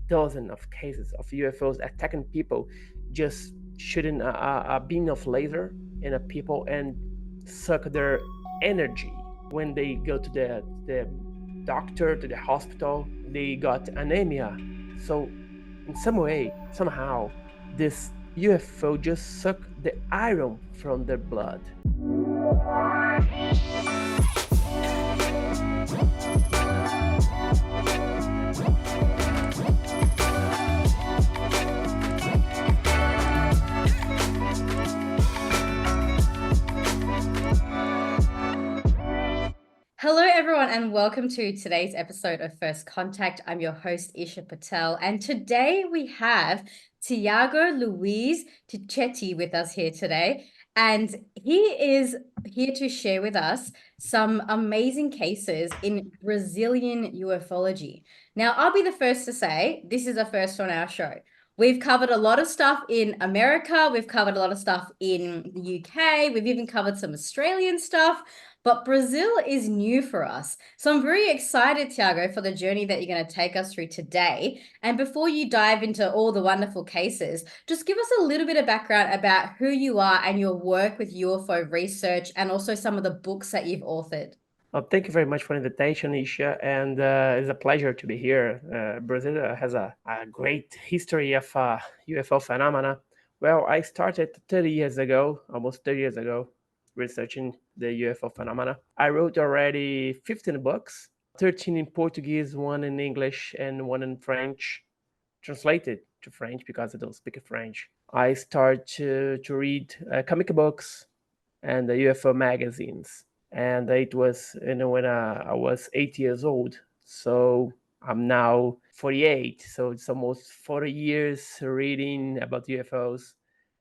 dozens of cases of UFOs attacking people, just shooting a beam of laser in a people and suck their energy. When they go to the doctor, to the hospital, they got anemia. So in some way, somehow, this UFO just suck the iron from their blood. Hello, everyone, and welcome to today's episode of First Contact. I'm your host, Isha Patel, and today we have Thiago Luiz Tichetti with us here today. And he is here to share with us some amazing cases in Brazilian ufology. Now, I'll be the first to say this is a first on our show. We've covered a lot of stuff in America. We've covered a lot of stuff in the UK. We've even covered some Australian stuff. But Brazil is new for us. So I'm very excited, Thiago, for the journey that you're going to take us through today. And before you dive into all the wonderful cases, just give us a little bit of background about who you are and your work with UFO research and also some of the books that you've authored. Well, thank you very much for the invitation, Isha, and it's a pleasure to be here. Brazil has a great history of UFO phenomena. Well, I started 30 years ago, almost 30 years ago, researching the UFO phenomena. I wrote already 15 books, 13 in Portuguese, one in English, and one in French, translated to French because I don't speak French. I started to read comic books and the UFO magazines. And it was, when I was 8 years old. So I'm now 48. So it's almost 40 years reading about UFOs.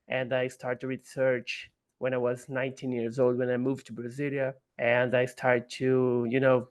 And I started research when I was 19 years old, when I moved to Brasilia. And I started to,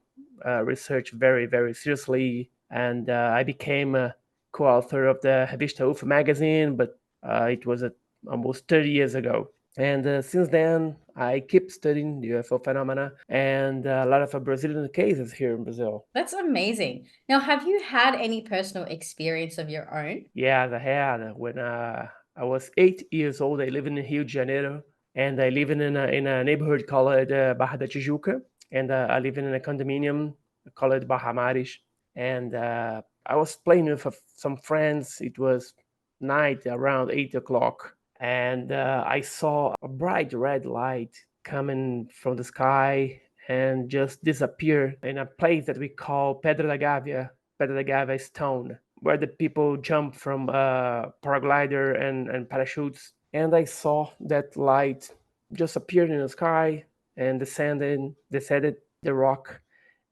research very, very seriously. And I became a co-author of the Revista UFO magazine, but it was almost 30 years ago. And since then, I keep studying the UFO phenomena and a lot of Brazilian cases here in Brazil. That's amazing. Now, have you had any personal experience of your own? Yeah, I had. When I was 8 years old, I live in Rio de Janeiro, and I live in a neighborhood called Barra da Tijuca, and I live in a condominium called Barra Mares. And I was playing with some friends. It was night around 8 o'clock, and I saw a bright red light coming from the sky and just disappear in a place that we call Pedra da Gávea stone, where the people jump from paraglider and parachutes. And I saw that light just appeared in the sky and descended the rock.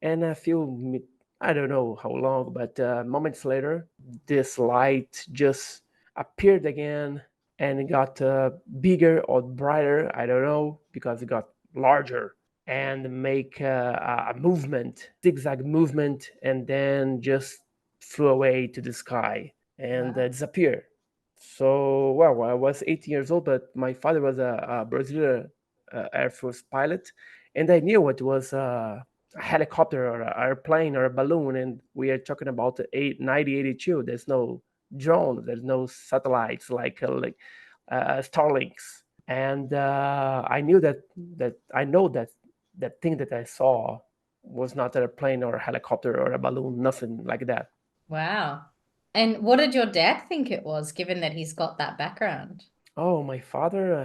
And I don't know how long, but moments later, this light just appeared again and it got bigger or brighter. I don't know, because it got larger and make a movement, zigzag movement, and then just flew away to the sky and Wow. disappeared. So, well, I was 18 years old, but my father was a Brazilian Air Force pilot, and I knew it was a helicopter or an airplane or a balloon. And we are talking about 1982. There's no drone, there's no satellites like Starlinks. And I knew that thing that I saw was not a plane or a helicopter or a balloon, nothing like that. Wow. And what did your dad think it was, given that he's got that background? Oh, my father,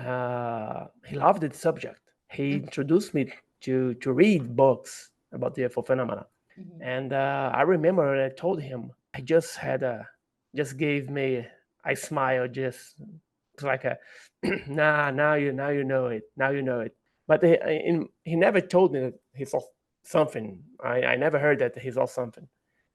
he loved the subject. He Mhm. introduced me to read books about the UFO phenomena. Mhm. And I remember when I told him, I just gave me a smile, just like a, nah, now you know it, now you know it. But he never told me that he saw something. I never heard that he saw something,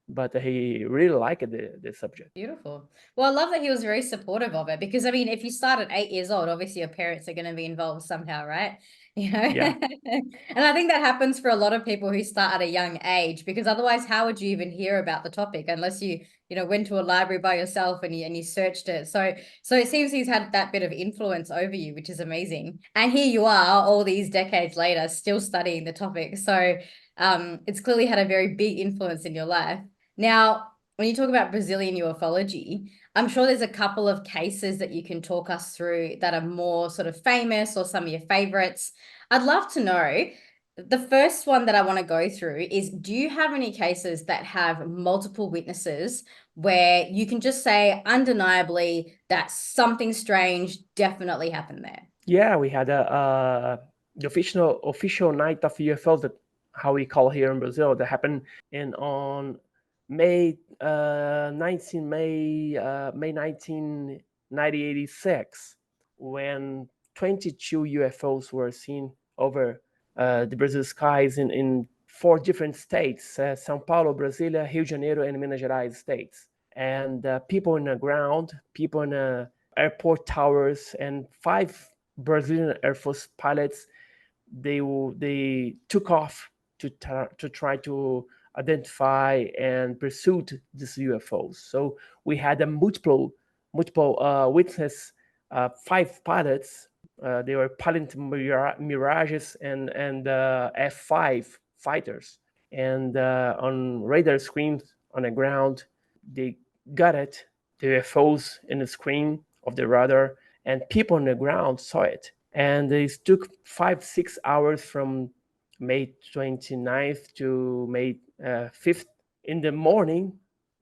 but he really liked the subject. Beautiful. Well, I love that he was very supportive of it because, I mean, if you start at 8 years old, obviously your parents are going to be involved somehow, right? You know, Yeah. and I think that happens for a lot of people who start at a young age, because otherwise, how would you even hear about the topic unless you went to a library by yourself and you searched it? So it seems he's had that bit of influence over you, which is amazing. And here you are, all these decades later, still studying the topic. So it's clearly had a very big influence in your life. Now, when you talk about Brazilian ufology, I'm sure there's a couple of cases that you can talk us through that are more sort of famous or some of your favorites. I'd love to know. The first one that I want to go through is, do you have any cases that have multiple witnesses where you can just say undeniably that something strange definitely happened there? Yeah, we had the official night of UFOs, that how we call here in Brazil, that happened in on May 19 May 19 1986, when 22 UFOs were seen over the Brazil skies in four different states: São Paulo, Brasilia, Rio de Janeiro, and Minas Gerais states. And people in the ground, people in airport towers, and five Brazilian Air Force pilots, they took off to try to identify and pursue these UFOs. So we had a multiple witness, five pilots. They were piloting Mirages and F-5 fighters, and on radar screens on the ground, they got it, the UFOs in the screen of the radar, and people on the ground saw it. And it took 5-6 hours from May 29th to May 5th. In the morning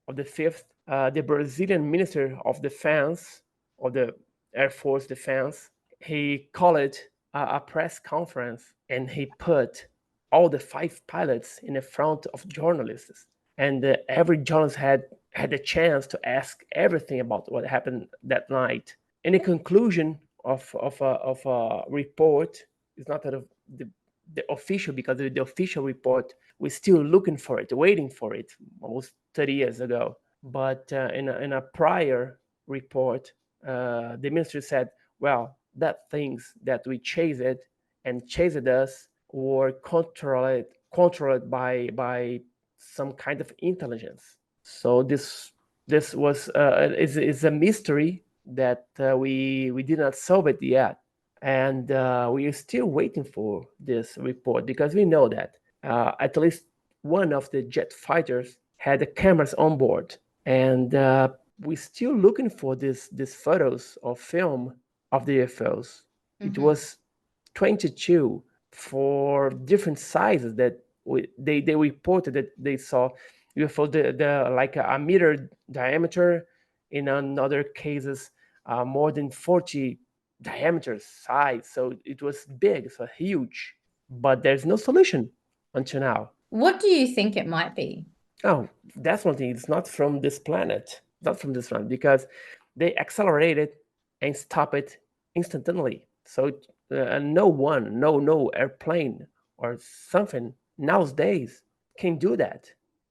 of the 5th, the Brazilian Minister of Defense, of the Air Force Defense, he called a press conference, and he put all the five pilots in the front of journalists. And every journalist had a chance to ask everything about what happened that night. And the conclusion of a report is not that of the official, because the official report, we're still looking for it, waiting for it, almost 30 years ago. But in a prior report, the minister said, well, that things that we chased it and chased us were controlled by some kind of intelligence. So this was is a mystery that we did not solve it yet, and we are still waiting for this report, because we know that at least one of the jet fighters had the cameras on board, and we're still looking for these photos of film of the UFOs. It was 22 for different sizes that they reported that they saw UFO the like a meter diameter, in another cases more than 40 diameter size. So it was big, so huge. But there's no solution until now. What do you think it might be? Oh, definitely, it's not from this planet. Not from this planet, because they accelerate it and stop it instantly. So no airplane or something nowadays can do that.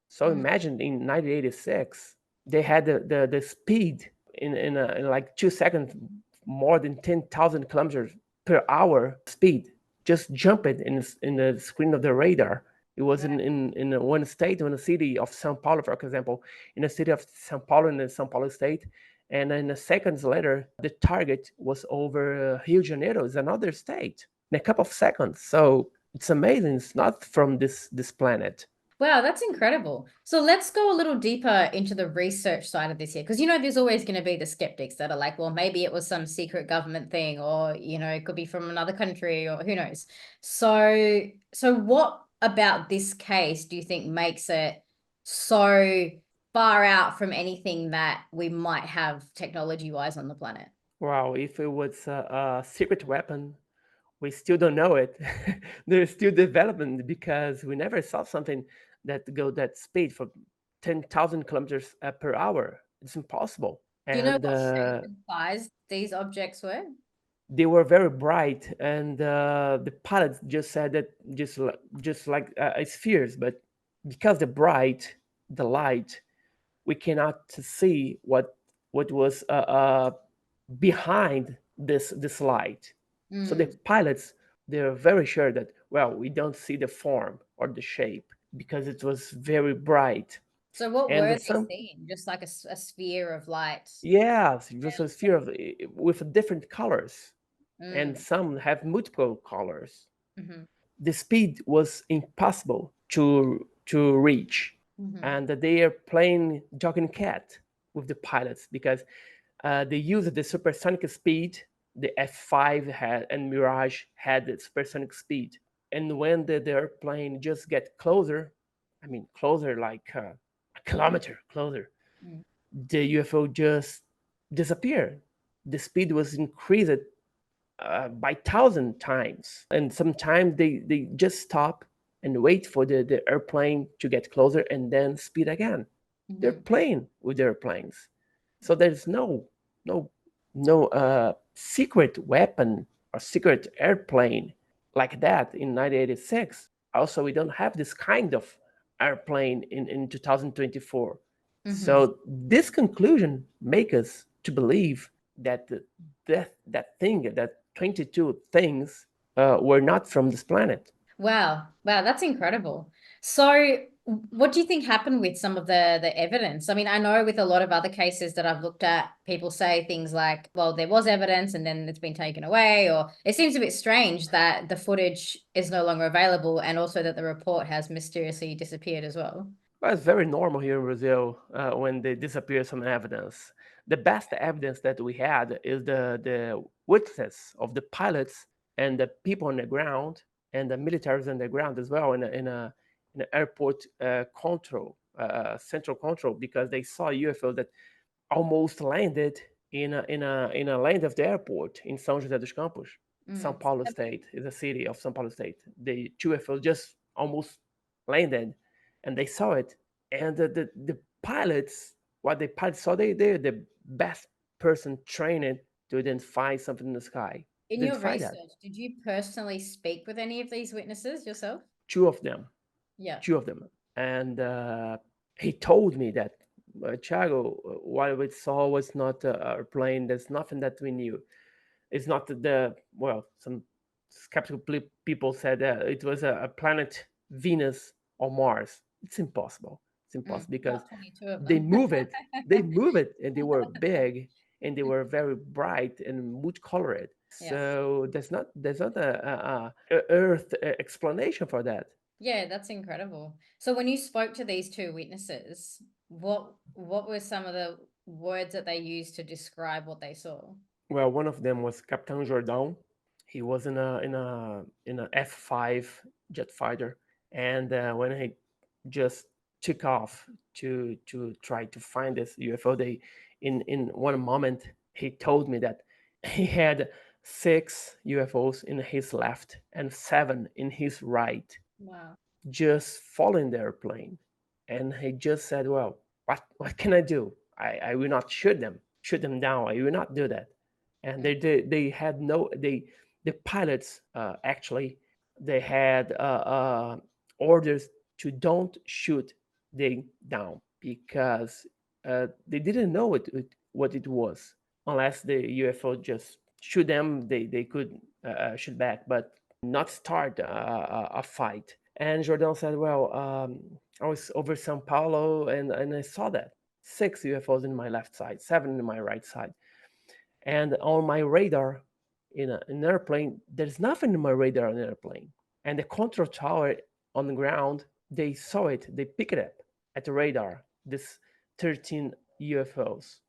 So imagine in 1986, they had the speed in like 2 seconds, more than 10,000 kilometers per hour speed, just jump it in the screen of the radar. It was in one state, in the city of São Paulo, for example, in the city of São Paulo, in the São Paulo state. And then seconds later, the target was over Rio de Janeiro, is another state, in a couple of seconds. So it's amazing. It's not from this planet. Wow, that's incredible. So let's go a little deeper into the research side of this here, because there's always going to be the skeptics that are like, well, maybe it was some secret government thing, or it could be from another country, or who knows. So what about this case do you think makes it so far out from anything that we might have technology-wise on the planet? Wow, if it was a secret weapon, we still don't know it. There's still development, because we never saw something that go that speed for 10,000 kilometers per hour. It's impossible. Do you know And what shape and size these objects were? they were very bright, and the pilots just said that just like spheres, but because the bright, the light, we cannot see what was behind this light. So the pilots, they're very sure that, well, we don't see the form or the shape, because it was very bright. So what And were the they sun, seeing? Just like a sphere of light. yeah, just a sphere of with different colors, and Mm. some have multiple colors. Hmm. The speed was impossible to reach. Mm-hmm. and they are playing dog and cat with the pilots because they use the supersonic speed. The F5 had and Mirage had the supersonic speed, and when the airplane just get closer, I mean closer like a kilometer closer, Mm. the UFO just disappeared. The speed was increased by 1,000 times, and sometimes they just stop and wait for the airplane to get closer and then speed again. They're Mm-hmm. playing with the airplanes, so there's no no secret weapon or secret airplane like that in 1986. Also, we don't have this kind of airplane in 2024. Mm-hmm. So this conclusion make us to believe that that thing, that 22 things were not from this planet. Wow. Wow, that's incredible. So, what do you think happened with some of the evidence? I mean, I know with a lot of other cases that I've looked at, people say things like, well, there was evidence and then it's been taken away, or it seems a bit strange that the footage is no longer available and also that the report has mysteriously disappeared as well. Well, it's very normal here in Brazil when they disappear some evidence. The best evidence that we had is the witness of the pilots and the people on the ground and the militaries on the ground as well in a airport central control, because they saw UFO that almost landed in a land of the airport in São José dos Campos. São Mm. Paulo State is a city of São Paulo State. The UFO just almost landed, and they saw it. And the pilots, what the pilots saw, they're the best person trained to identify something in the sky. In your Identify that. research, did you personally speak with any of these witnesses yourself? Two of them, Yeah. two of them, and he told me that Thiago, what we saw was not a plane. There's nothing that we knew. It's not the well. Some skeptical people said that it was a planet Venus or Mars. It's impossible. It's impossible because Not 22 of they them. move it. They move it, and they were big, and they were very bright and multicolored. Yeah. So there's not a Earth explanation for that. Yeah, that's incredible. So when you spoke to these two witnesses, what were some of the words that they used to describe what they saw? Well, one of them was Captain Jordan. He was in a F5 jet fighter, and when he just took off to try to find this UFO, they in one moment he told me that he had 6 UFOs in his left and 7 in his right, Wow. just following the airplane. And he just said, "Well, what can I do? I will not shoot them down. I will not do that." And Mm. they had no the pilots actually they had orders to don't shoot they down because they didn't know what it was unless the UFO just shoot them. They could shoot back, but not start a fight. And Jordan said, "Well, I was over São Paulo and I saw that 6 UFOs in my left side, 7 in my right side, and on my radar in an airplane, there's nothing in my radar on an airplane. And the control tower on the ground, they saw it, they picked it up at the radar. This 13 UFOs,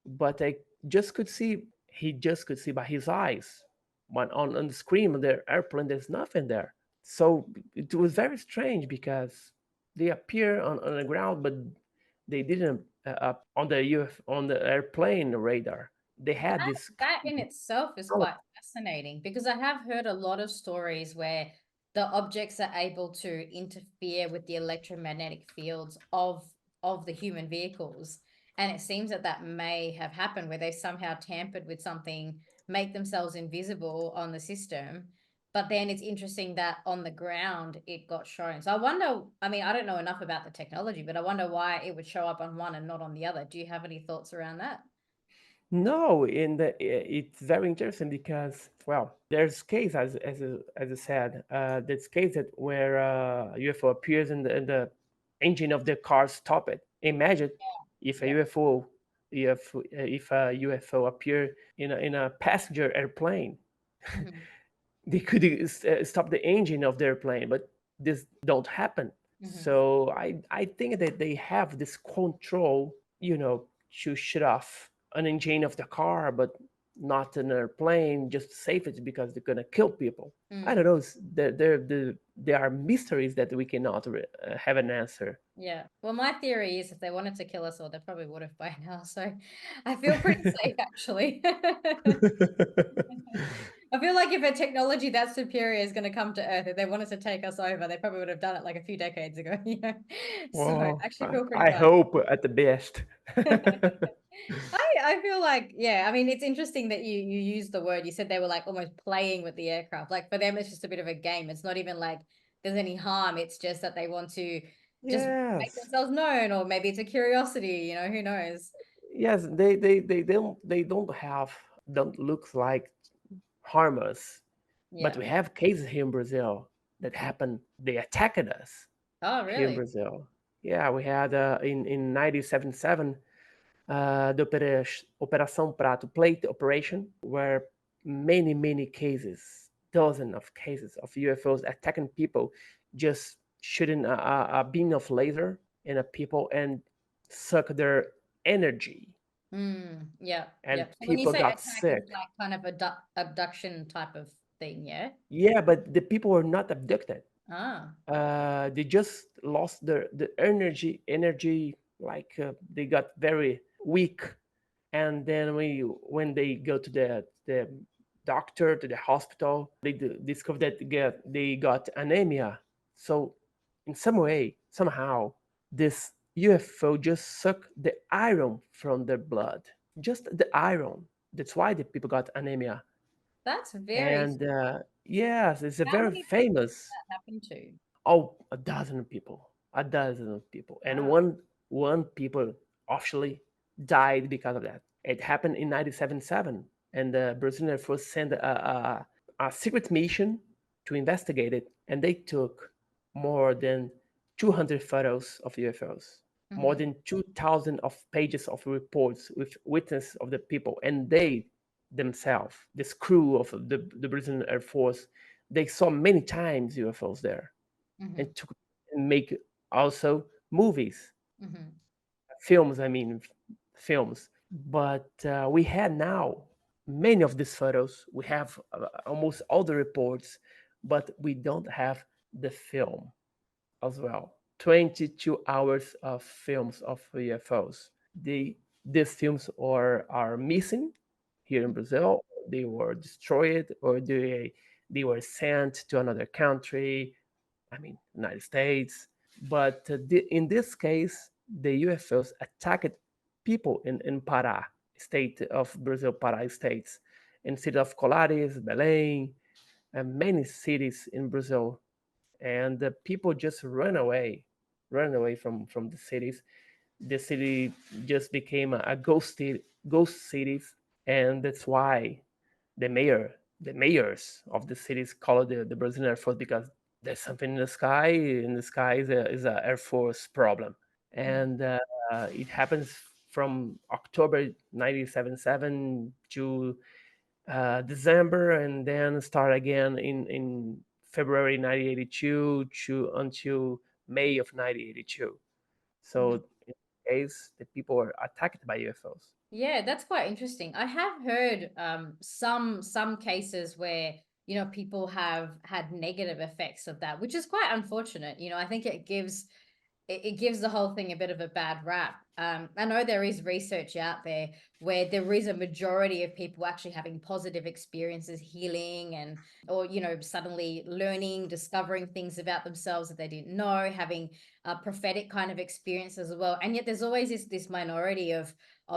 but I just could see he just could see by his eyes. When on the screen of the airplane, there's nothing there. So it was very strange because they appear on the ground, but they didn't up on the on the airplane radar. They had That this that in itself is knowledge. quite fascinating because I have heard a lot of stories where the objects are able to interfere with the electromagnetic fields of the human vehicles. And it seems that that may have happened where they somehow tampered with something, make themselves invisible on the system. But then it's interesting that on the ground it got shown. So I wonder, I mean, I don't know enough about the technology, but I wonder why it would show up on one and not on the other. Do you have any thoughts around that? No, it's very interesting because well, there's case as I said, there's case that where UFO appears in the engine of the car stop it. Imagine if a Yeah. UFO if a UFO appear in a passenger airplane, Mhm. they could stop the engine of the airplane, but this don't happen. Mm-hmm. So I think that they have this control, to shut off an engine of the car, but not an airplane, just to save it because they're gonna kill people. I don't Mm. know. There are mysteries that we cannot have an answer. Yeah. Well, my theory is if they wanted to kill us all, they probably would have by now. So I feel pretty safe, actually. I feel like if a technology that superior is going to come to Earth, if they wanted to take us over, they probably would have done it like a few decades ago, you know? So I Well, actually feel pretty I fine. hope at the best. I feel like, yeah, I mean, it's interesting that you used the word. You said they were like almost playing with the aircraft. Like for them, it's just a bit of a game. It's not even like there's any harm. It's just that they want to just make Yes. themselves known, or maybe it's a curiosity, who knows? Yes, they don't look like harm us. But Yeah. we have cases here in Brazil that happened. They attacked us Oh, here in really? Brazil. Yeah, we had in 1977 the Operação Prato Plate operation, where many cases, dozens of cases of UFOs attacking people, just shooting a beam of laser in a people and suck their energy, Yeah, and yeah. So when you people say got attack, it's sick. like kind of a abduction type of thing, yeah? Yeah, but the people were not abducted. Ah. They just lost the energy, like they got very weak, and then when they go to the doctor, to the hospital, they discover that they got anemia. So in some way, somehow, this UFO just sucked the iron from their blood, just the iron. That's why the people got anemia. That's very And yes, it's a How very many people did famous. that happen to? Oh, a dozen people, a dozen of people, and Wow. one people actually died because of that. It happened in 1977, and the Brazilian Air Force sent a secret mission to investigate it, and they took more than 200 photos of UFOs, more Mm-hmm. than 2,000 of pages of reports with witness of the people, and they themselves, this crew of the Brazilian Air Force, they saw many times UFOs there, Mm-hmm. and to make also movies, Mm-hmm. films. I mean, films. But we had now many of these photos. We have almost all the reports, but we don't have the film as well. 22 hours of films of UFOs. These films are missing here in Brazil. They were destroyed, or they were sent to another country. I mean, United States. But in this case, the UFOs attacked people in Pará, state of Brazil, Pará states, in city of Colares, Belém, and many cities in Brazil. And the people just run away from the cities. The city just became a ghost cities, and that's why the mayors of the cities call it the Brazilian Air Force, because there's something in the sky. In the sky is a Air Force problem, and it happens from October 1977 to December, and then start again in February 1982 to until May of 1982. So Mm-hmm. in this case, the people are attacked by UFOs. Yeah, that's quite interesting. I have heard some cases where, people have had negative effects of that, which is quite unfortunate. I think it gives the whole thing a bit of a bad rap. I know there is research out there where there is a majority of people actually having positive experiences, healing, and or suddenly learning, discovering things about themselves that they didn't know, having prophetic kind of experiences as well. And yet there's always this minority of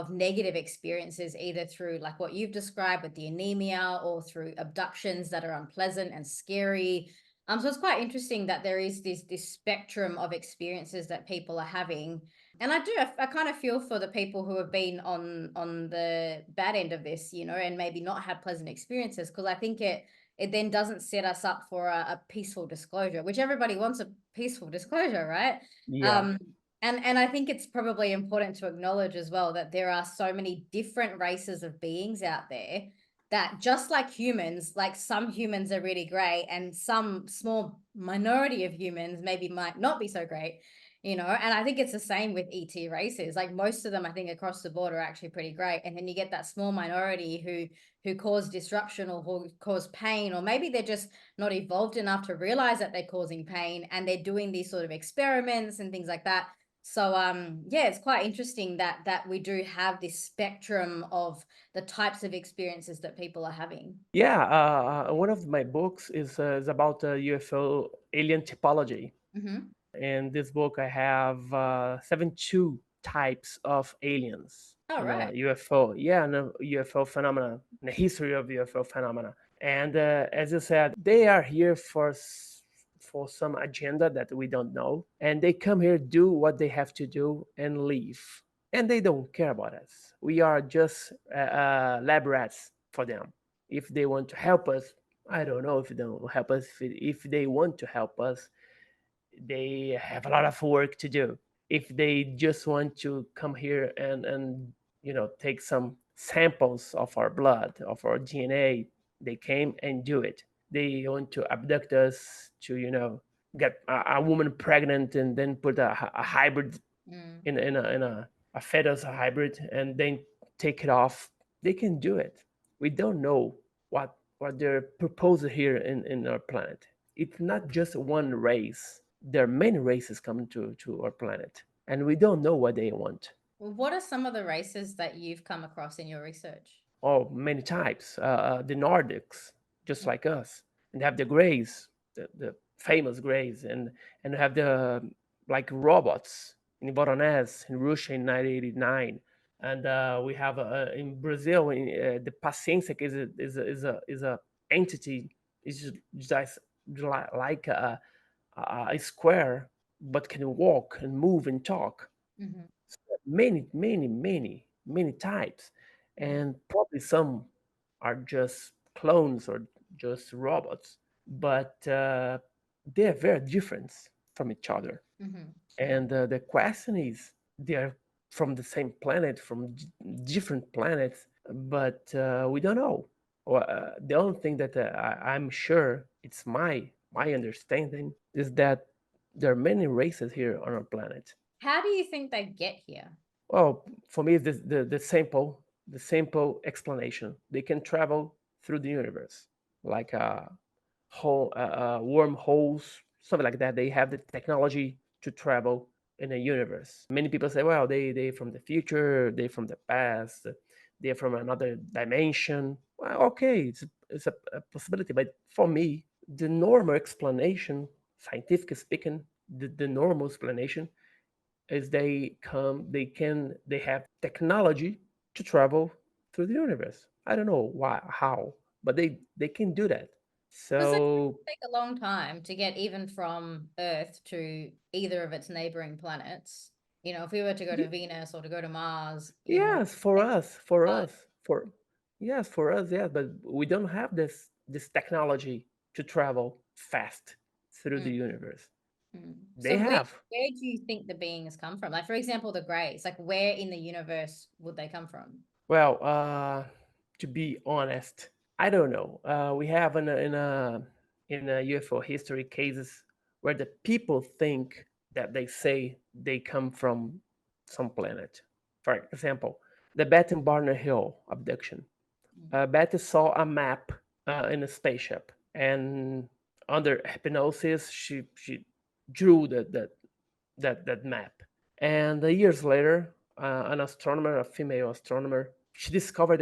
negative experiences, either through like what you've described with the anemia, or through abductions that are unpleasant and scary. So it's quite interesting that there is this spectrum of experiences that people are having. And I kind of feel for the people who have been on the bad end of this, and maybe not had pleasant experiences, because I think it then doesn't set us up for a peaceful disclosure, which everybody wants a peaceful disclosure, right? Yeah. Um, and I think it's probably important to acknowledge as well that there are so many different races of beings out there that just like humans, like some humans are really great and some small minority of humans maybe might not be so great, you know. And I think it's the same with ET races. Like most of them, I think across the board are actually pretty great. And then you get that small minority who cause disruption or who cause pain, or maybe they're just not evolved enough to realize that they're causing pain and they're doing these sort of experiments and things like that. So yeah, it's quite interesting that we do have this spectrum of the types of experiences that people are having. Yeah, one of my books is about UFO alien typology. Hmm. In this book, I have 72 types of aliens All and right. UFO. Yeah, and UFO phenomena, the history of UFO phenomena. And as you said, they are here for some agenda that we don't know, and they come here, do what they have to do, and leave. And they don't care about us. We are just lab rats for them. If they want to help us, I don't know if they don't help us. If they want to help us, they have a lot of work to do. If they just want to come here and take some samples of our blood, of our DNA, they came and do it. They want to abduct us to get a woman pregnant and then put a hybrid Mm. in a fetus hybrid and then take it off. They can do it. We don't know what they're proposing here in our planet. It's not just one race. There are many races coming to our planet, and we don't know what they want. Well, what are some of the races that you've come across in your research? Oh, many types. The Nordics, just like us, and have the Greys, the famous Greys, and have the like robots in Voronezh in Russia in 1989, and we have in Brazil the Paciência is a entity is just like a square, but can walk and move and talk. Hmm. Many, many, many, many types, and probably some are just clones or just robots, but they are very different from each other. Hmm. And the question is, they are from the same planet, from different planets, but we don't know. Well, the only thing that I'm sure, it's my understanding, is that there are many races here on our planet. How do you think they get here? Well, for me, the simple explanation. They can travel through the universe, like wormholes, something like that. They have the technology to travel in a universe. Many people say, well, they from the future, they from the past, they're from another dimension. Well, okay, it's a possibility, but for me, the normal explanation, scientific speaking, the normal explanation is they have technology to travel through the universe. I don't know why, how, but they can do that. Because it So take a long time to get even from Earth to either of its neighboring planets. You know, if we were to go to Venus or to go to Mars, you know, yes, for us, for but us, for yes, for us, yes, but we don't have this technology to travel fast through the mm, universe. mm. They So have. where do you think the beings come from? Like for example, the Greys. Like where in the universe would they come from? Well, to be honest, I don't know. We have in a UFO history cases where the people think that they say they come from some planet. For example, the Betty Barner Hill abduction. Mm, Betty saw a map in a spaceship, and under hypnosis, she drew that map. And years later, an astronomer, a female astronomer, she discovered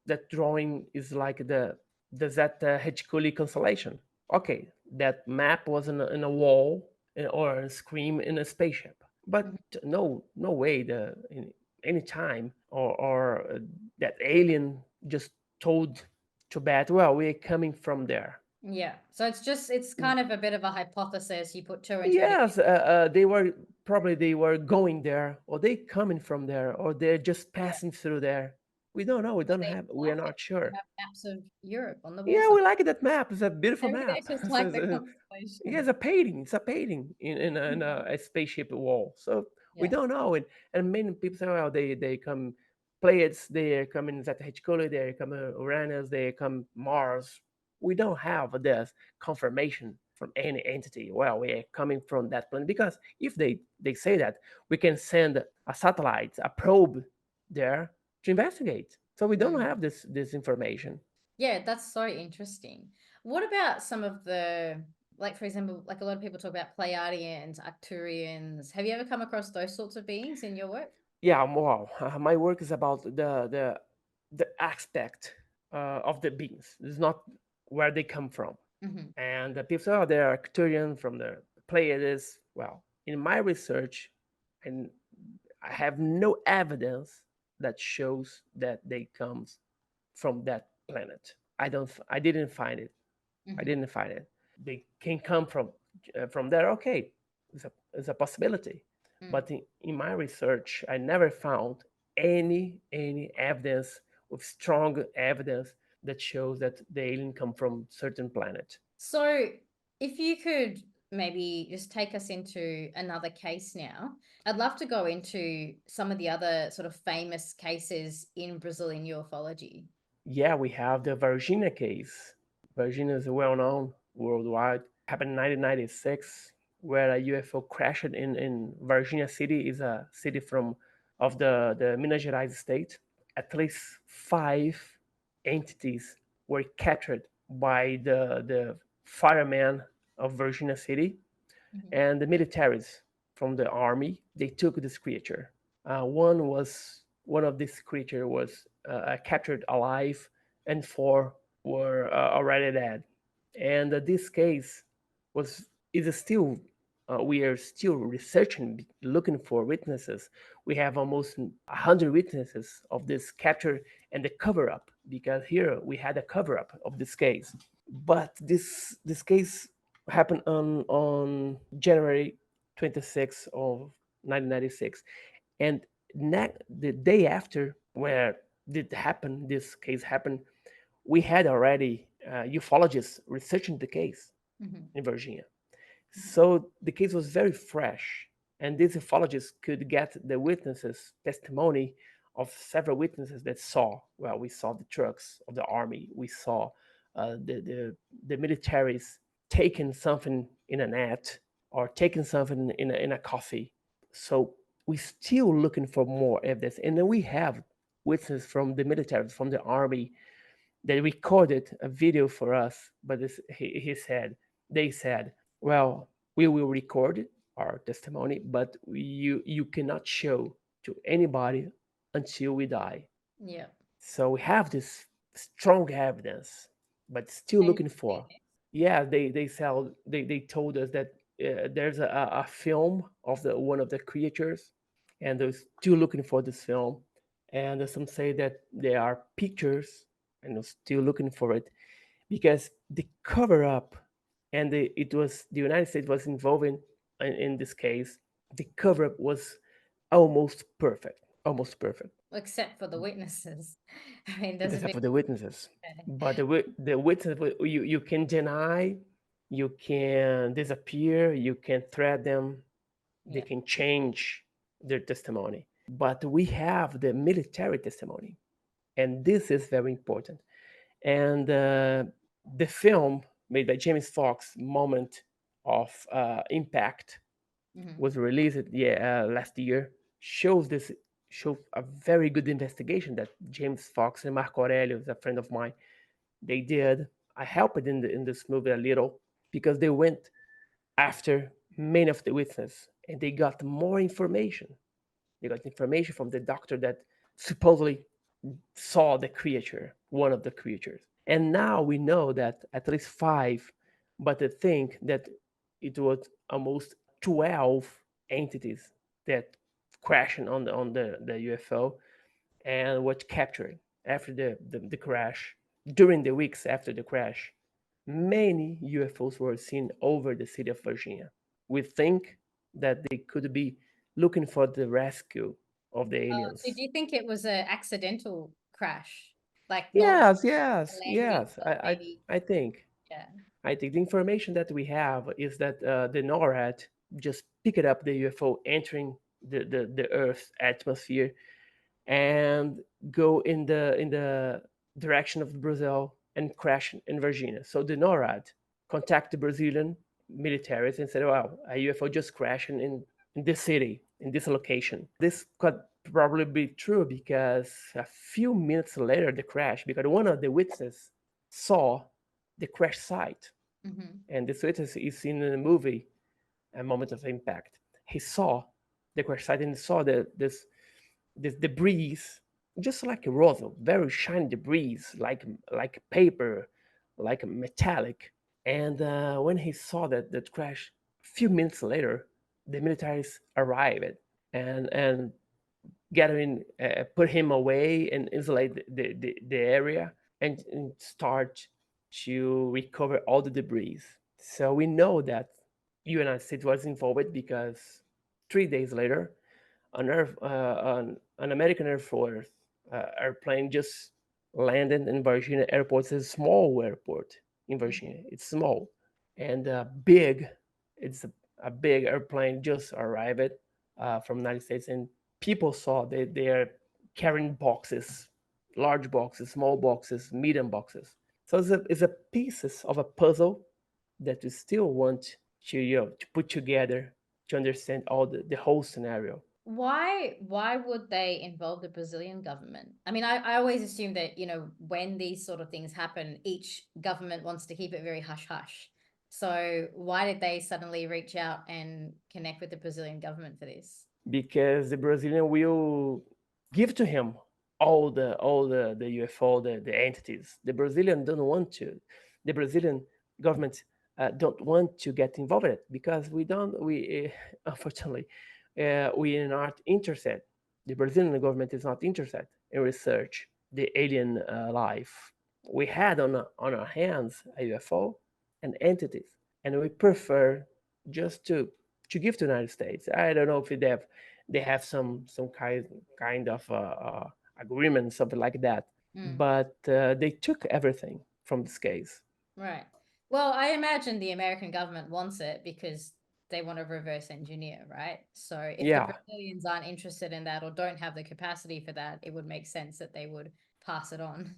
that drawing is like the Zeta Reticuli constellation. Okay, that map was in a wall or a screen in a spaceship, but mhm. no way in any time or that alien just told Tibet, well, we're coming from there. Yeah. So it's kind of a bit of a hypothesis. You put two and two together. Yes, they were going there, or they coming from there, or they're just Yeah. passing through there. We don't know. We Or don't they have. We are like it. not You sure. have maps of Europe on the wall Yeah, somewhere. we like that map. It's a beautiful Maybe they map. just So like the yeah, constellation. it's a painting. It's a painting in a spaceship wall. So we Yeah. don't know. And many people say, well, they come. Pleiades, they come in Zeta Reticuli, they come in Uranus, they come Mars. We don't have this confirmation from any entity. Well, we are coming from that planet because if they say that, we can send a satellite, a probe there to investigate. So we don't Mm. have this information. Yeah, that's so interesting. What about some of the, like, for example, like a lot of people talk about Pleiadians, Arcturians. Have you ever come across those sorts of beings in your work? Yeah, well, my work is about the aspect of the beings. It's not where they come from. Mm-hmm. And the people say, oh, they're Arcturian from the Pleiades. Well, in my research, and I have no evidence that shows that they comes from that planet. I didn't find it. I Mm-hmm. didn't find it. They can come from there. Okay, it's a possibility. Mm. But in my research, I never found any evidence with strong evidence that shows that the alien come from certain planet. So, if you could maybe just take us into another case now, I'd love to go into some of the other sort of famous cases in Brazilian ufology. Yeah, we have the Virginia case. Virginia is well known worldwide. Happened in 1996, where a UFO crashed in Virginia City. Is a city from of the Minas Gerais state. At least five entities were captured by the firemen of Virginia City Mhm. and the militaries from the army. They took this creature. One of these creature was captured alive, and four were already dead. And this case was is still we are still researching, looking for witnesses. We have almost 100 witnesses of this capture and the cover up, because here we had a cover up of this case. But this case happened on January 26th of 1996, and the day after where this case happened, we had already ufologists researching the case Mhm. in Virginia. Mhm. So the case was very fresh, and these ufologists could get the witnesses' testimony of several witnesses that saw. Well, we saw the trucks of the army, we saw the militaries taking something in a net or taking something in a coffee. So we're still looking for more evidence, and then we have witnesses from the military, from the army, they recorded a video for us, but he said, they said, well, we will record our testimony, but you cannot show to anybody until we die. Yeah. So we have this strong evidence, but still And looking for. Yeah, they told us that there's a film of the one of the creatures, and they're still looking for this film. And some say that there are pictures, and they're still looking for it because the cover up, and it was the United States was involved in this case. The cover up was almost perfect, almost perfect except for the witnesses. I mean, there's a except bit. for the witnesses. Okay. But the witness, you can deny, you can disappear, you can threat them, they Yeah. can change their testimony. But we have the military testimony, and this is very important. And the film made by James Fox, Moment of Impact, Hmm. was released last year, shows this shows a very good investigation that James Fox and Marco Aurelio, is a friend of mine, they did. I helped in this movie a little because they went after many of the witnesses and they got more information. They got information from the doctor that supposedly saw the creature, one of the creatures. And now we know that at least five, but I think that it was almost 12 entities that crashed on the UFO and was captured after the crash. During the weeks after the crash, many UFOs were seen over the city of Virginia. We think that they could be looking for the rescue of the So do aliens. you think it was an accidental crash? Like not Yes, a yes, landing, yes. but maybe, I think. yeah. I think the information that we have is that the NORAD just picked up the UFO entering the Earth's atmosphere, and go in the direction of Brazil and crash in Virginia. So the NORAD contact the Brazilian militaries and said, "Well, a UFO just crashed in this city, in this location." This could probably be true because a few minutes later the crash, because one of the witnesses saw the crash site, Mm-hmm. and this witness is seen in the movie, A Moment of Impact. He saw the crash site and saw this debris, just like a rosin, very shiny debris, like paper, like metallic. And when he saw that crash, a few minutes later, the militaries arrived and get him, put him away and isolate the area and start to recover all the debris. So we know that United States was involved because 3 days later, an American Air Force airplane just landed in Virginia airport. It's a small airport in Virginia. It's small and big. It's a big airplane just arrived from the United States, and people saw they are carrying boxes, large boxes, small boxes, medium boxes. So it's a pieces of a puzzle that we still want to to put together to understand all the whole scenario. Why would they involve the Brazilian government? I mean, I always assume that, when these sort of things happen, each government wants to keep it very hush hush. So why did they suddenly reach out and connect with the Brazilian government for this? Because the Brazilian will give to him all the UFO, the entities. The Brazilian don't want to. The Brazilian government don't want to get involved in it because we unfortunately we are not interested. The Brazilian government is not interested in research the alien life. We had on our hands a UFO and entities, and we prefer just to give to the United States. I don't know if they have some kind of agreement, something like that. Mm. But they took everything from this case. Right. Well, I imagine the American government wants it because they want to reverse engineer, right? So if the Yeah, Brazilians aren't interested in that or don't have the capacity for that, it would make sense that they would pass it on.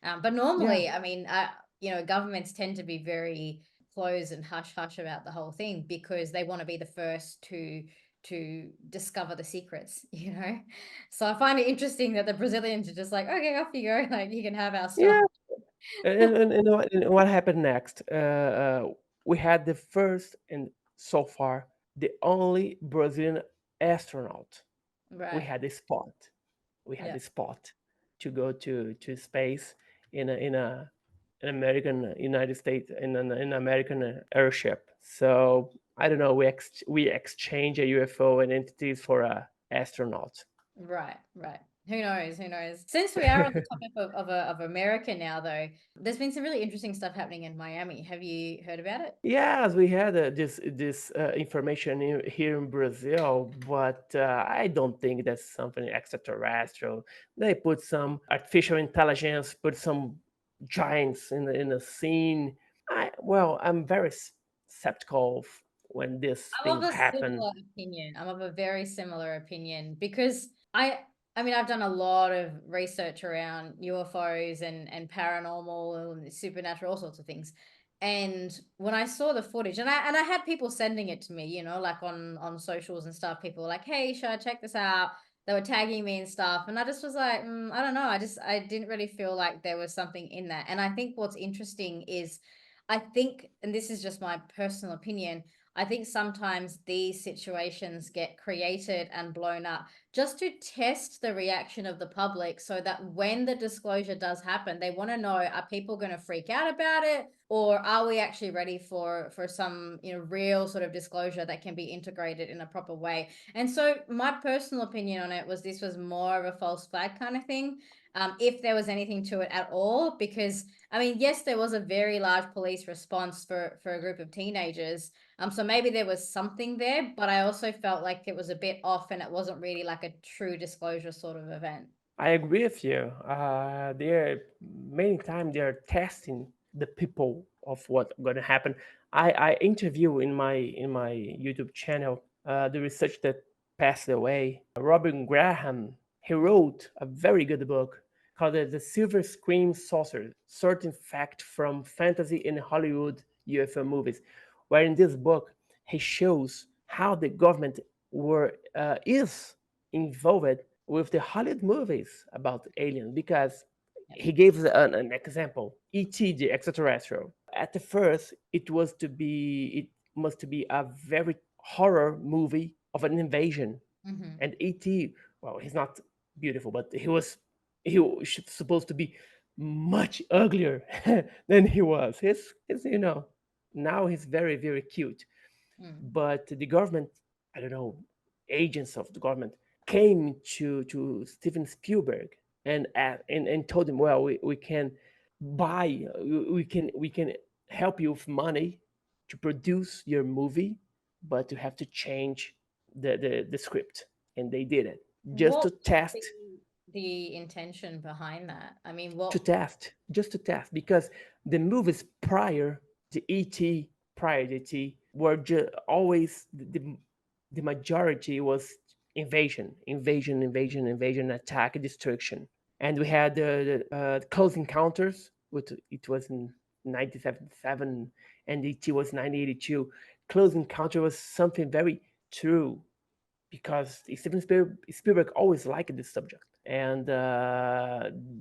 But yeah, normally, I mean, governments tend to be very close and hush hush about the whole thing because they want to be the first to discover the secrets, you know? So I find it interesting that the Brazilians are just like, okay, off you go, like you can have our stuff. yeah. And what happened next? We had the first and so far the only Brazilian astronaut. We Right. had a spot. We had Yeah. a spot to go to space in a an American United States in an American airship. So I don't know. We exchange a UFO and entities for a astronaut. Right, right. Who knows? Who knows? Since we are on the topic of America now, though, there's been some really interesting stuff happening in Miami. Have you heard about it? Yes, we had this information here in Brazil, but I don't think that's something extraterrestrial. They put some artificial intelligence, put some giants in the scene. I'm very skeptical when this I'm thing of a happen. similar opinion. I'm of a very similar opinion because I mean I've done a lot of research around UFOs and paranormal and supernatural, all sorts of things. And when I saw the footage, and I had people sending it to me, like on socials and stuff, people were like, "Hey, should I check this out?" They were tagging me and stuff, and I just was like, I don't know. I didn't really feel like there was something in that. And I think what's interesting is, I think, and this is just my personal opinion, I think sometimes these situations get created and blown up just to test the reaction of the public so that when the disclosure does happen, they want to know, are people going to freak out about it? Or are we actually ready for some real sort of disclosure that can be integrated in a proper way? And so my personal opinion on it was this was more of a false flag kind of thing. If there was anything to it at all, because I mean, yes, there was a very large police response for a group of teenagers, so maybe there was something there, but I also felt like it was a bit off and it wasn't really like a true disclosure sort of event. I agree with you. They're many times they're testing the people of what's going to happen. I interview in my YouTube channel the researcher that passed away, Robin Graham. he wrote a very good book called The Silver Screen Saucer: Certain Fact from Fantasy in Hollywood UFO Movies, where in this book he shows how the government is involved with the Hollywood movies about aliens, because Yep. he gave an example: E.T. the extraterrestrial. At the first, it must be a very horror movie of an invasion, Mm-hmm. and E.T., well, he's not beautiful, but he was supposed to be much uglier than he was. He's now he's very very cute, Mm. but the government, I don't know, agents of the government came to Steven Spielberg and told him, well, we can buy, we can help you with money to produce your movie, but you have to change the script, and they did it just What to was test the intention behind that? I mean, to what? test, just to test, because the movies prior to ET, prior to ET, were always the majority was invasion, attack, destruction, and we had the Close Encounters, which it was in 1977, and ET was 1982. Close Encounter was something very true, because Steven Spielberg always liked this subject, and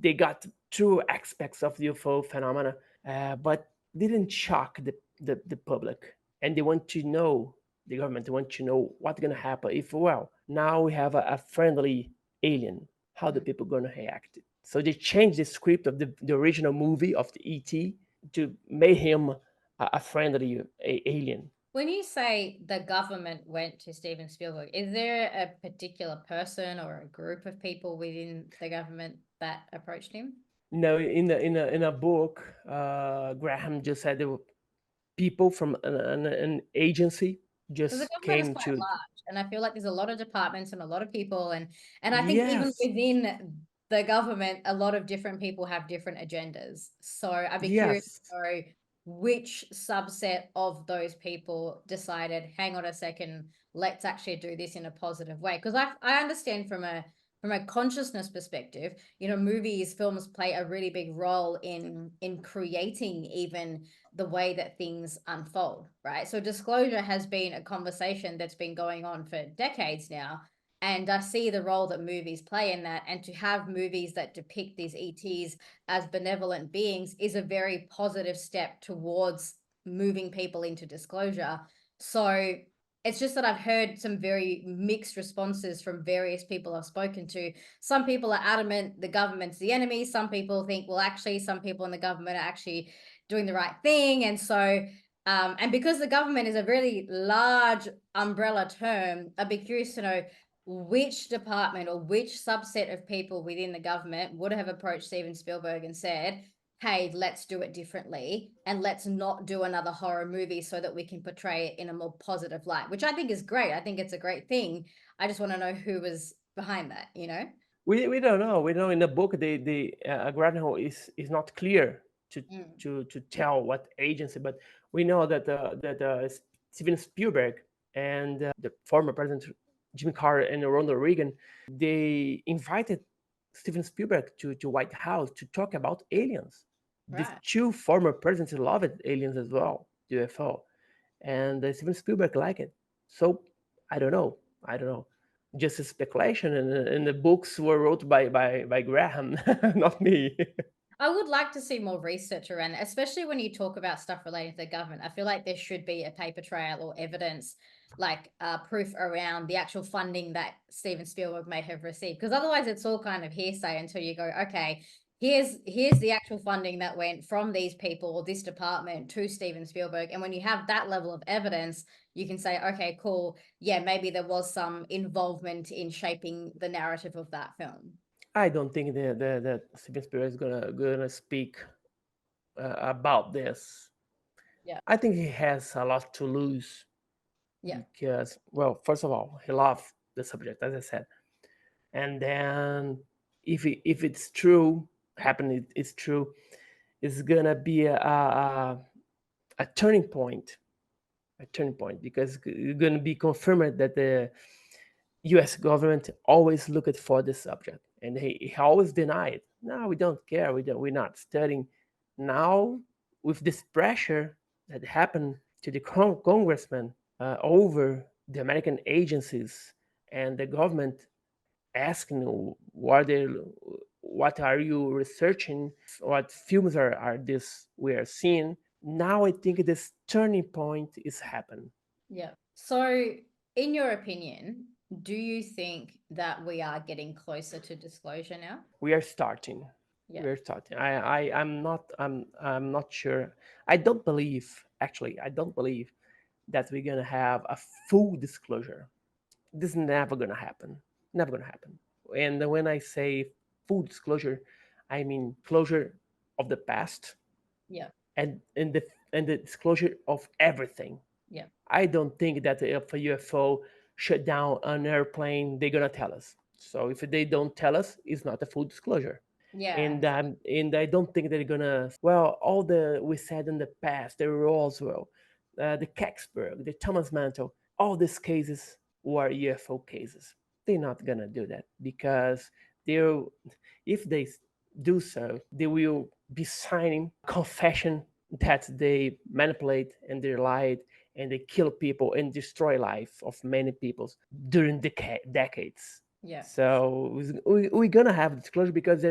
they got true aspects of the UFO phenomena, but didn't shock the public, and they want to know, the government want to know what's gonna happen if, well, now we have a friendly alien, how the Mm. people gonna react. So they changed the script of the original movie of the ET to make him a friendly alien. When you say the government went to Steven Spielberg, is there a particular person or a group of people within the government that approached him? No, in a book, Graham just said there were people from an agency Because the just government is came quite to. large, and I feel like there's a lot of departments and a lot of people, and I think even Yes, within the government, a lot of different people have different agendas. So I'd be curious yes. to know which subset of those people decided, hang on a second, let's actually do this in a positive way. Because I understand from a consciousness perspective, movies, films play a really big role in creating even the way that things unfold, right? So disclosure has been a conversation that's been going on for decades now. And I see the role that movies play in that. And to have movies that depict these ETs as benevolent beings is a very positive step towards moving people into disclosure. So it's just that I've heard some very mixed responses from various people I've spoken to. Some people are adamant the government's the enemy. Some people think, well, actually, some people in the government are actually doing the right thing. And so, and because the government is a really large umbrella term, I'd be curious to know which department or which subset of people within the government would have approached Steven Spielberg and said, hey, let's do it differently and let's not do another horror movie so that we can portray it in a more positive light, which I think is great. I think it's a great thing. I just want to know who was behind that. We don't know. We know in the book the Granholm is not clear to Mm. to tell what agency, but we know that Steven Spielberg and the former president Jimmy Carter and Ronald Reagan, they invited Steven Spielberg to White House to talk about aliens. These Right. two former presidents loved aliens as well, UFO, and Steven Spielberg liked it. So I don't know. I don't know. Just a speculation, and the books were wrote by Graham, not me. I would like to see more research around it, especially when you talk about stuff relating to the government. I feel like there should be a paper trail or evidence, like proof around the actual funding that Steven Spielberg may have received. Because otherwise, it's all kind of hearsay until you go, okay, here's the actual funding that went from these people or this department to Steven Spielberg. And when you have that level of evidence, you can say, okay, cool, yeah, maybe there was some involvement in shaping the narrative of that film. I don't think that Steven Spielberg is gonna speak about this. Yeah, I think he has a lot to lose, yeah, because, well, first of all, he loved the subject, as I said, and then if it's true, happening, it's true, it's gonna be a turning point, because it's going to be confirmed that the U.S. government always looked for the subject, and he always denied. No, we don't care. We don't. We're not studying. Now, with this pressure that happened to the congressman over the American agencies and the government asking what are you researching, what films are this we are seeing. Now I think this turning point is happening. Yeah. So, in your opinion, do you think that we are getting closer to disclosure now? We are starting. Yeah. We're starting. I'm not sure. I don't believe, actually, I don't believe that we're gonna have a full disclosure. This is never gonna happen. Never gonna happen. And when I say full disclosure, I mean closure of the past Yeah. and the disclosure of everything. Yeah. I don't think that if a UFO shut down an airplane, they're gonna tell us. So if they don't tell us, it's not a full disclosure. Yeah. And I don't think they're gonna. Well, all the we said in the past, the Roswell, the Kecksburg, the Thomas Mantle, all these cases were UFO cases. They're not gonna do that because they're if they do so, they will be signing confession that they manipulate and they lied and they kill people and destroy life of many people during decades. Yeah. So we're gonna have disclosure because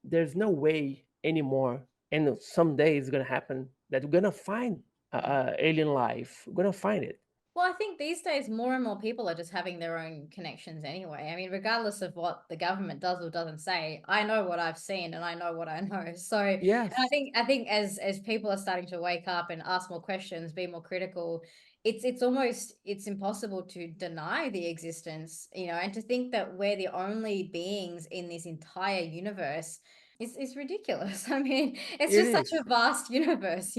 there's no way anymore, and someday it's gonna happen that we're gonna find alien life. We're gonna find it. Well, I think these days more and more people are just having their own connections anyway. I mean, regardless of what the government does or doesn't say, I know what I've seen and I know what I know. So, and Yes, I think as people are starting to wake up and ask more questions, be more critical, it's almost it's impossible to deny the existence, and to think that we're the only beings in this entire universe is ridiculous. I mean, it's it just such is. a vast universe.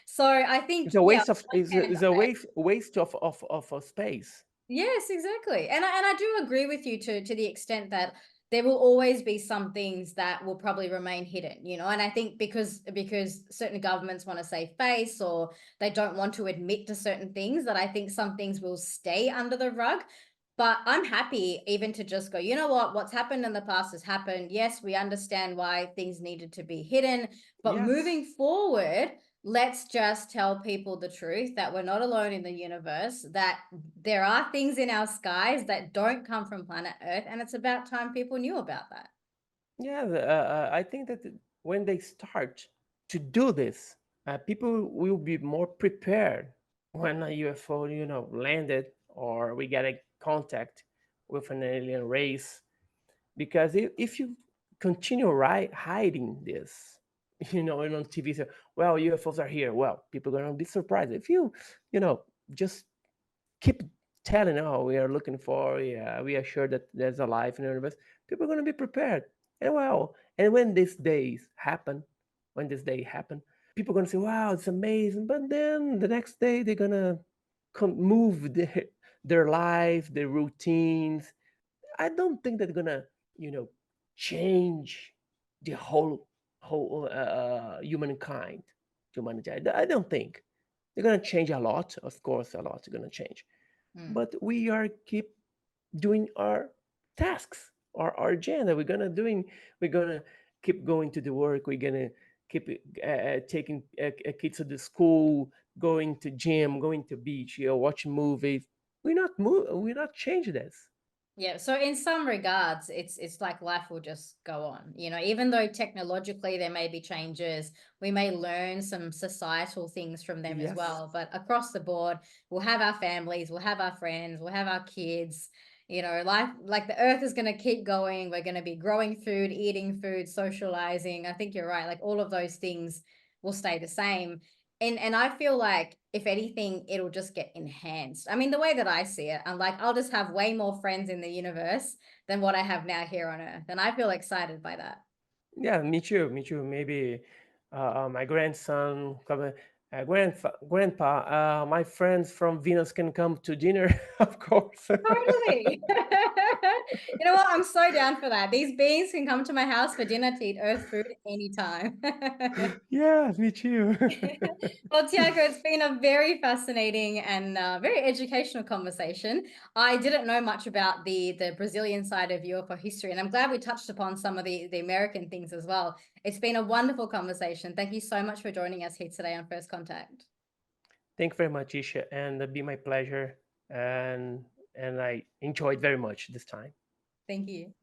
So I think, It's a yeah, waste of and is a waste of space. yes, exactly. And I do agree with you to the extent that there will always be some things that will probably remain hidden. And I think because certain governments want to save face or they don't want to admit to certain things, that I think some things will stay under the rug. But I'm happy even to just go, you know what, what's happened in the past has happened. Yes, we understand why things needed to be hidden, but Yes. moving forward, let's just tell people the truth that we're not alone in the universe, that there are things in our skies that don't come from planet Earth, and it's about time people knew about that. Yeah, I think that when they start to do this, people will be more prepared when a UFO, landed or we get a contact with an alien race. Because if you continue hiding this, and on TV, say, well, UFOs are here. Well, people are gonna be surprised if you know, just keep telling, oh, we are looking for, yeah, we are sure that there's a life in the universe. People are going to be prepared. And well, and when these days happen, when this day happen, people are going to say, wow, it's amazing. But then the next day they're going to move their life, their routines. I don't think they're going to, you know, change the whole humankind, humanity. I don't think they're going to change a lot. Of course, a lot is going to change, Mm. but we are keep doing our tasks, our agenda. We're gonna keep going to the work. We're gonna keep taking kids to the school, going to gym, going to beach, watching movies. We're not changing this. Yeah, so in some regards, it's like life will just go on. Even though technologically there may be changes, we may learn some societal things from them as Yes. well. But across the board, we'll have our families, we'll have our friends, we'll have our kids. Life, like the earth is going to keep going. We're going to be growing food, eating food, socializing. I think you're right. Like all of those things will stay the same. And I feel like if anything, it'll just get enhanced. I mean, the way that I see it, I'm like, I'll just have way more friends in the universe than what I have now here on Earth. And I feel excited by that. Yeah, me too. Me too. Maybe my grandson come. Grandpa, my friends from Venus can come to dinner, of course. Totally. You know what? I'm so down for that. These beings can come to my house for dinner to eat earth food anytime. Yeah, me too. Well, Tiago, it's been a very fascinating and very educational conversation. I didn't know much about the Brazilian side of UFO history, and I'm glad we touched upon some of the American things as well. It's been a wonderful conversation. Thank you so much for joining us here today on First Contact. Thank you very much, Isha, and it'd be my pleasure. And I enjoyed very much this time. Thank you.